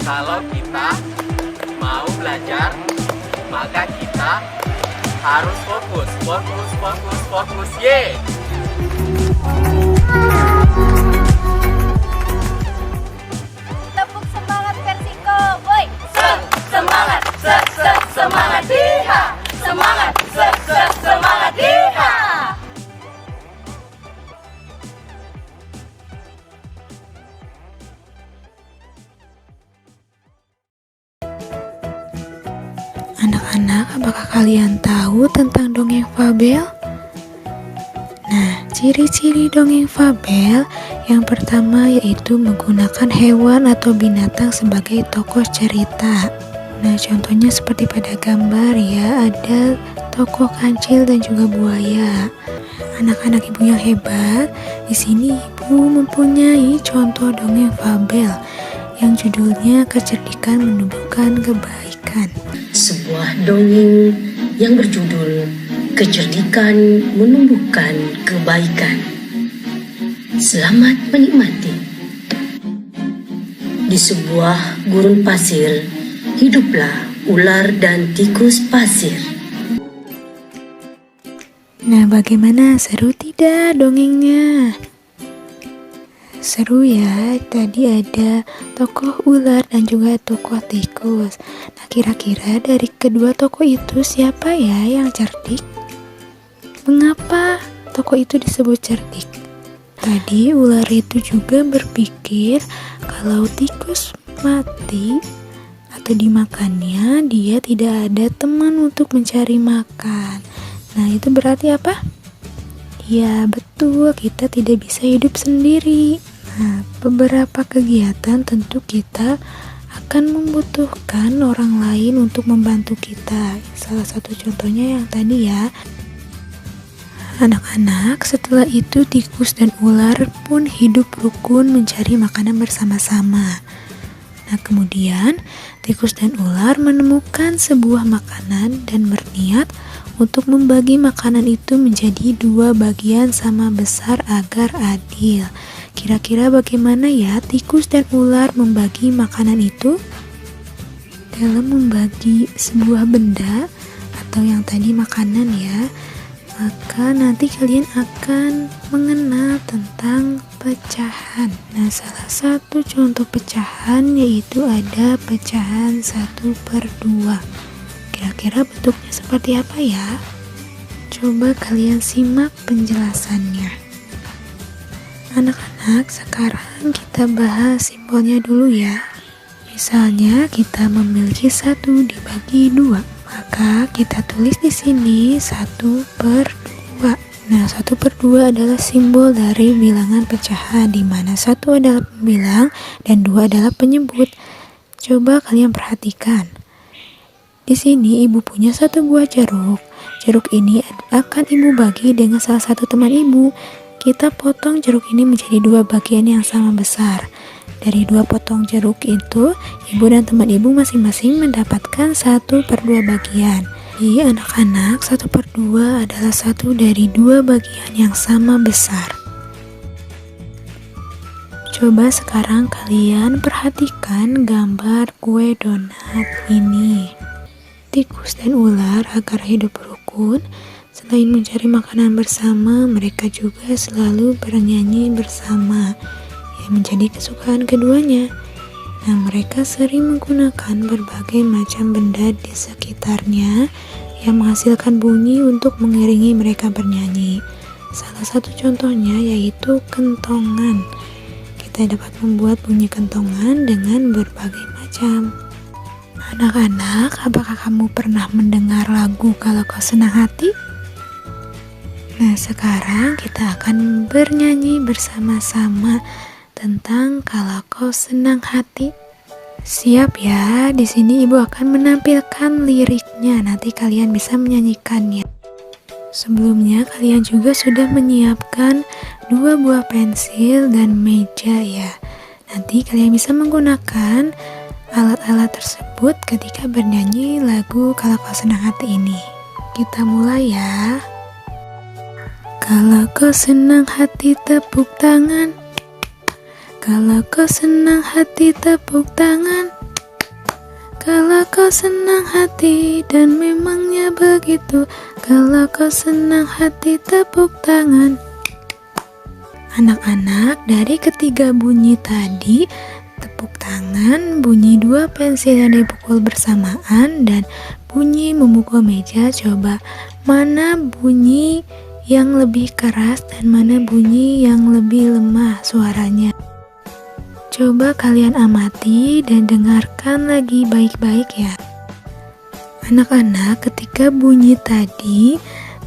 Kalau kita mau belajar, maka kita harus fokus, fokus, fokus, fokus, ye! Tepuk semangat Persiko, boy! Semangat, semangat, diha! Semangat, semangat, diha! Anak-anak, apakah kalian tahu tentang dongeng fabel? Nah, ciri-ciri dongeng fabel yang pertama yaitu menggunakan hewan atau binatang sebagai tokoh cerita. Nah, contohnya seperti pada gambar ya, ada tokoh kancil dan juga buaya. Anak-anak ibu yang hebat, di sini ibu mempunyai contoh dongeng fabel yang judulnya Kecerdikan Menumbuhkan Kebaikan. Sebuah dongeng yang berjudul Kecerdikan Menumbuhkan Kebaikan. Selamat menikmati. Di sebuah gurun pasir, hiduplah ular dan tikus pasir. Nah, bagaimana? Seru tidak dongengnya? Seru ya, tadi ada tokoh ular dan juga tokoh tikus. Nah, kira-kira dari kedua tokoh itu siapa ya yang cerdik? Mengapa tokoh itu disebut cerdik? Tadi ular itu juga berpikir kalau tikus mati atau dimakannya, dia tidak ada teman untuk mencari makan. Nah, itu berarti apa? Ya, betul, kita tidak bisa hidup sendiri. Nah, beberapa kegiatan tentu kita akan membutuhkan orang lain untuk membantu kita. Salah satu contohnya yang tadi ya. Anak-anak, setelah itu tikus dan ular pun hidup rukun mencari makanan bersama-sama. Nah, kemudian tikus dan ular menemukan sebuah makanan dan berniat untuk membagi makanan itu menjadi 2 bagian sama besar agar adil. Kira-kira bagaimana ya tikus dan ular membagi makanan itu? Dalam membagi sebuah benda atau yang tadi makanan ya, maka nanti kalian akan mengenal tentang pecahan. Nah, salah satu contoh pecahan yaitu ada pecahan 1/2. Kira-kira bentuknya seperti apa ya? Coba kalian simak penjelasannya. Anak-anak, sekarang kita bahas simbolnya dulu ya. Misalnya kita memiliki 1 dibagi 2, maka kita tulis di sini 1/2. Nah, 1/2 adalah simbol dari bilangan pecahan, di mana 1 adalah pembilang dan 2 adalah penyebut. Coba kalian perhatikan. Di sini ibu punya 1 buah jeruk. Jeruk ini akan ibu bagi dengan salah satu teman ibu. Kita potong jeruk ini menjadi 2 bagian yang sama besar. Dari 2 potong jeruk itu, ibu dan teman ibu masing-masing mendapatkan 1/2 bagian. Jadi anak-anak, 1/2 adalah 1 dari 2 bagian yang sama besar. Coba sekarang kalian perhatikan gambar kue donat ini. Tikus dan ular agar hidup rukun, selain mencari makanan bersama, mereka juga selalu bernyanyi bersama, yang menjadi kesukaan keduanya. Nah, mereka sering menggunakan berbagai macam benda di sekitarnya yang menghasilkan bunyi untuk mengiringi mereka bernyanyi. Salah satu contohnya yaitu kentongan. Kita dapat membuat bunyi kentongan dengan berbagai macam. Anak-anak, apakah kamu pernah mendengar lagu Kalau Kau Senang Hati? Nah, sekarang kita akan bernyanyi bersama-sama tentang Kalau Kau Senang Hati. Siap ya? Di sini ibu akan menampilkan liriknya. Nanti kalian bisa menyanyikannya. Sebelumnya kalian juga sudah menyiapkan 2 buah pensil dan meja ya. Nanti kalian bisa menggunakan alat-alat tersebut ketika bernyanyi lagu Kalau Kau Senang Hati ini. Kita mulai ya. Kalau kau senang hati tepuk tangan. Kalau kau senang hati tepuk tangan. Kalau kau senang hati dan memangnya begitu, kalau kau senang hati tepuk tangan. Anak-anak, dari ketiga bunyi tadi, tepuk tangan, bunyi 2 pensil yang dipukul bersamaan, dan bunyi memukul meja, coba mana bunyi yang lebih keras dan mana bunyi yang lebih lemah suaranya. Coba kalian amati dan dengarkan lagi baik-baik ya. Anak-anak, ketika bunyi tadi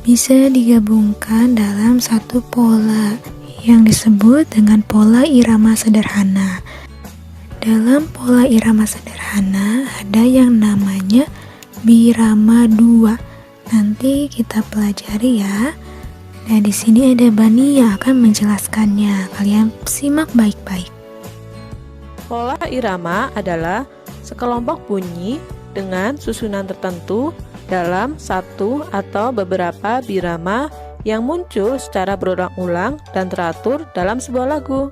bisa digabungkan dalam satu pola yang disebut dengan pola irama sederhana. Dalam pola irama sederhana ada yang namanya birama 2. Nanti kita pelajari ya. Nah, di sini ada Bani yang akan menjelaskannya. Kalian simak baik-baik. Pola irama adalah sekelompok bunyi dengan susunan tertentu dalam satu atau beberapa birama yang muncul secara berulang-ulang dan teratur dalam sebuah lagu.